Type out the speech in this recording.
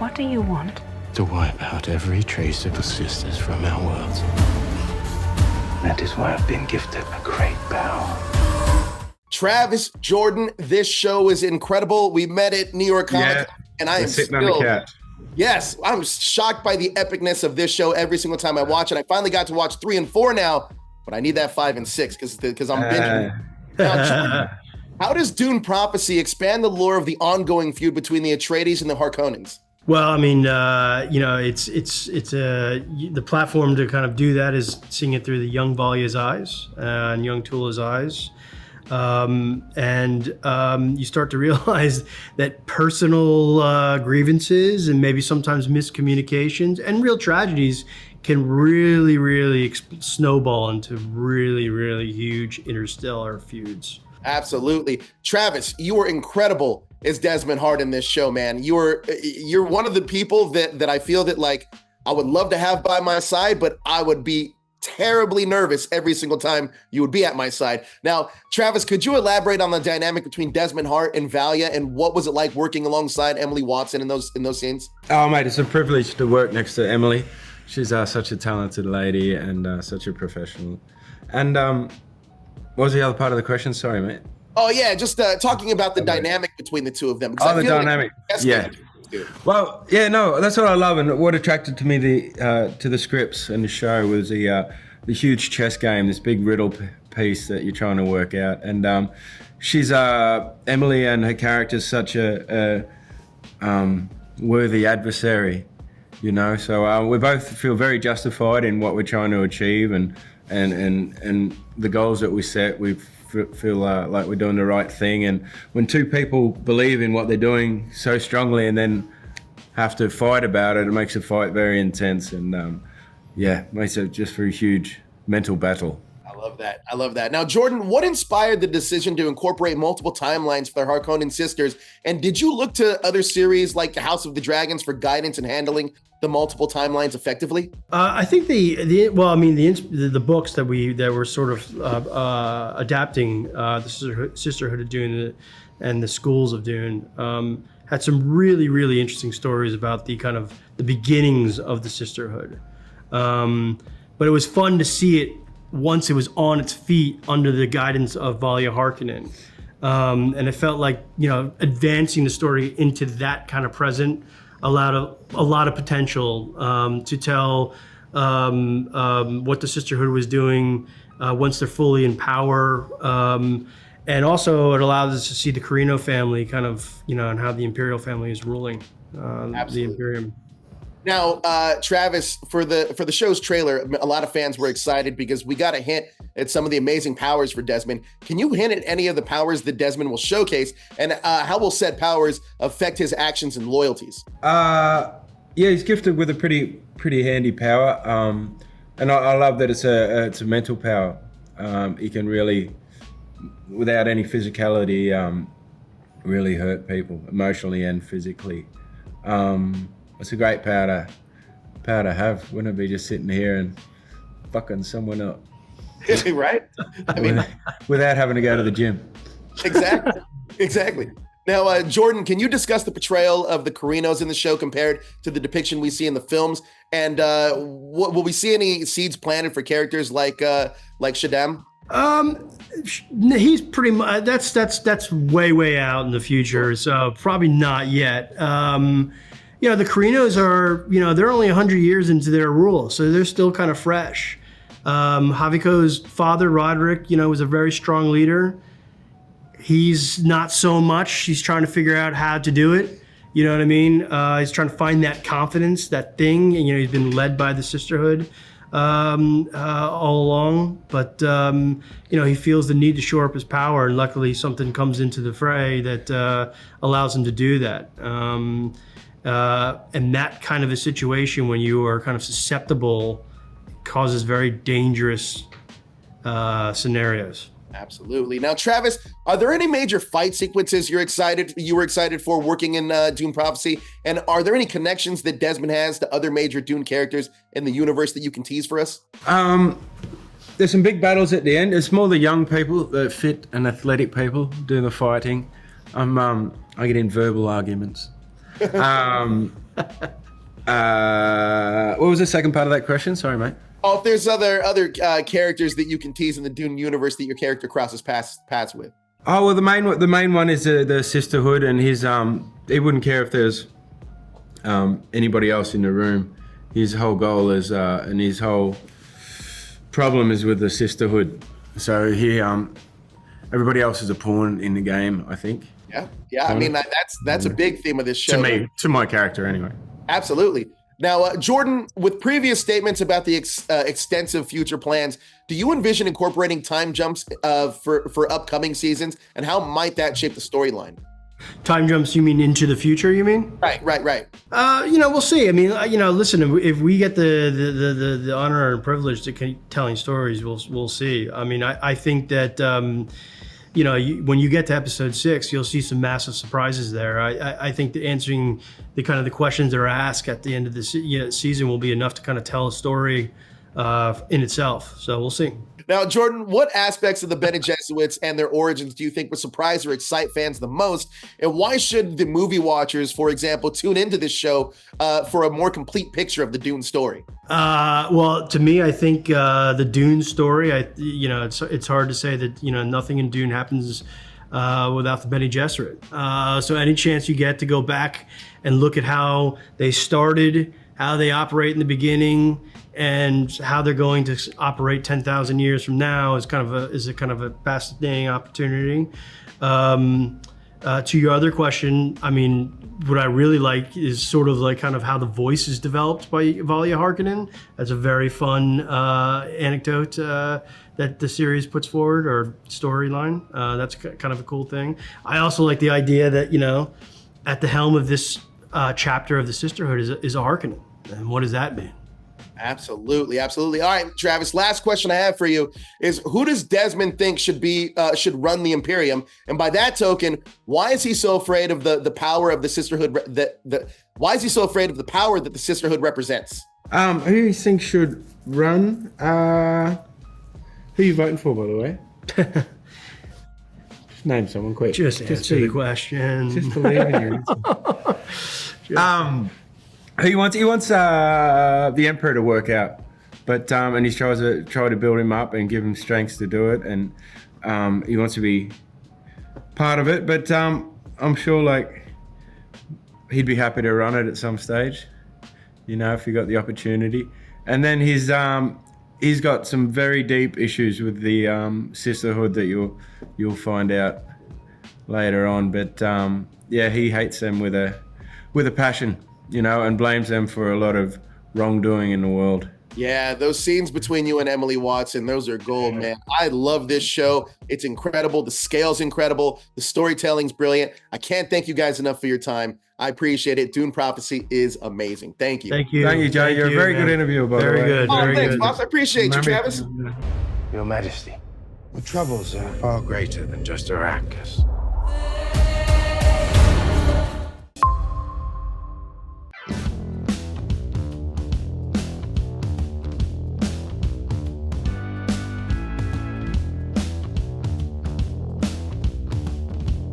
What do you want? To wipe out every trace of the sisters from our worlds. That is why I've been gifted a great power. Travis, Jordan, this show is incredible. We met at New York Comic Con, and I am sitting on the couch. Yes, I'm shocked by the epicness of this show every single time I watch it. I finally got to watch 3 and 4 now, but I need that 5 and 6 because I'm binging. Now, Jordan, how does Dune Prophecy expand the lore of the ongoing feud between the Atreides and the Harkonnens? Well, I mean, it's the platform to kind of do that is seeing it through the young Valya's eyes and young Tula's eyes. You start to realize that personal grievances and maybe sometimes miscommunications and real tragedies can really, really snowball into really, really huge interstellar feuds. Absolutely. Travis, you were incredible as Desmond Hart in this show, man. You're one of the people that I feel that like I would love to have by my side, but I would be terribly nervous every single time you would be at my side. Now, Travis, could you elaborate on the dynamic between Desmond Hart and Valya, and what was it like working alongside Emily Watson in those scenes? Oh, mate, it's a privilege to work next to Emily. She's such a talented lady and such a professional. And what was the other part of the question? Sorry, mate. Oh, yeah, just talking about the dynamic between the two of them. Oh, the dynamic. Yeah. Well, yeah, no, that's what I love, and what attracted to me to the scripts and the show was the huge chess game, this big riddle piece that you're trying to work out. And she's Emily, and her character's such a worthy adversary, you know. So we both feel very justified in what we're trying to achieve, and the goals that we set. We feel like we're doing the right thing, and when two people believe in what they're doing so strongly and then have to fight about it, it makes the fight very intense, and makes it just for a huge mental battle. I love that. Now, Jordan, what inspired the decision to incorporate multiple timelines for the Harkonnen sisters? And did you look to other series like House of the Dragons for guidance in handling the multiple timelines effectively? I think the books that were sort of adapting the Sisterhood of Dune and the schools of Dune had some really, really interesting stories about the kind of the beginnings of the Sisterhood. But it was fun to see it once it was on its feet under the guidance of Valya Harkonnen. And it felt like, advancing the story into that kind of present allowed a lot of potential to tell what the Sisterhood was doing once they're fully in power. And also it allowed us to see the Corrino family kind of, and how the Imperial family is ruling the Imperium. Now, Travis, for the show's trailer, a lot of fans were excited because we got a hint at some of the amazing powers for Desmond. Can you hint at any of the powers that Desmond will showcase, and how will said powers affect his actions and loyalties? He's gifted with a pretty handy power, and I love that it's a mental power. He can really, without any physicality, really hurt people emotionally and physically. It's a great power to have. Wouldn't it be just sitting here and fucking someone up? Right? I mean, without having to go to the gym. Exactly. Now, Jordan, can you discuss the portrayal of the Corrinos in the show compared to the depiction we see in the films? And will we see any seeds planted for characters like Shaddam? He's pretty much that's way out in the future, so probably not yet. The Corrinos are, they're only 100 years into their rule, so they're still kind of fresh. Haviko's father, Roderick, was a very strong leader. He's not so much. He's trying to figure out how to do it. You know what I mean? He's trying to find that confidence, that thing. And, he's been led by the Sisterhood all along. But, he feels the need to shore up his power. And luckily, something comes into the fray that allows him to do that. And that kind of a situation when you are kind of susceptible causes very dangerous scenarios. Absolutely. Now, Travis, are there any major fight sequences you were excited for working in Dune Prophecy? And are there any connections that Desmond has to other major Dune characters in the universe that you can tease for us? There's some big battles at the end. It's more the young people, the fit and athletic people doing the fighting. I get in verbal arguments. What was the second part of that question? Sorry, mate. Oh, if there's other characters that you can tease in the Dune universe that your character crosses paths with. Oh well, the main one is the Sisterhood, and his he wouldn't care if there's anybody else in the room. His whole goal is and his whole problem is with the Sisterhood. So he everybody else is a pawn in the game, I think. Yeah. I mean, that's a big theme of this show. To my character, anyway. Absolutely. Now, Jordan, with previous statements about the extensive future plans, do you envision incorporating time jumps for upcoming seasons, and how might that shape the storyline? Time jumps, you mean into the future, you mean? Right. We'll see. I mean, listen, if we get the honor and privilege to keep telling stories, we'll see. I mean, I think that, when you get to episode 6, you'll see some massive surprises there. I think that answering the kind of the questions that are asked at the end of the season will be enough to kind of tell a story in itself. So we'll see. Now, Jordan, what aspects of the Bene Gesserit and their origins do you think would surprise or excite fans the most? And why should the movie watchers, for example, tune into this show for a more complete picture of the Dune story? Well, to me, I think the Dune story, it's hard to say that, nothing in Dune happens without the Bene Gesserit. So any chance you get to go back and look at how they started, how they operate in the beginning, and how they're going to operate 10,000 years from now is kind of a fascinating opportunity. To your other question, I mean, what I really like is sort of like kind of how the voice is developed by Valia Harkonnen. That's a very fun anecdote that the series puts forward, or storyline. That's kind of a cool thing. I also like the idea that, at the helm of this chapter of the Sisterhood is a Harkonnen. And what does that mean? Absolutely. All right, Travis, last question I have for you is, who does Desmond think should run the Imperium? And by that token, why is he so afraid of the power of the Sisterhood? Why is he so afraid of the power that the Sisterhood represents? Who do you think should run? Who are you voting for, by the way? Just name someone quick. Just answer the question. Just believe in you. He wants the Emperor to work out, but and he's trying to build him up and give him strength to do it, and he wants to be part of it. But I'm sure he'd be happy to run it at some stage, if he got the opportunity. And then he's got some very deep issues with the Sisterhood that you'll find out later on. But he hates them with a passion. And blames them for a lot of wrongdoing in the world. Yeah, those scenes between you and Emily Watson, those are gold, man. I love this show. It's incredible. The scale's incredible. The storytelling's brilliant. I can't thank you guys enough for your time. I appreciate it. Dune Prophecy is amazing. Thank you. Thank you. Thank you, Jay. You're a very good interviewer, by the way. Very good. Oh, thanks, boss. I appreciate you, Travis. Your Majesty, the troubles are far greater than just Arrakis.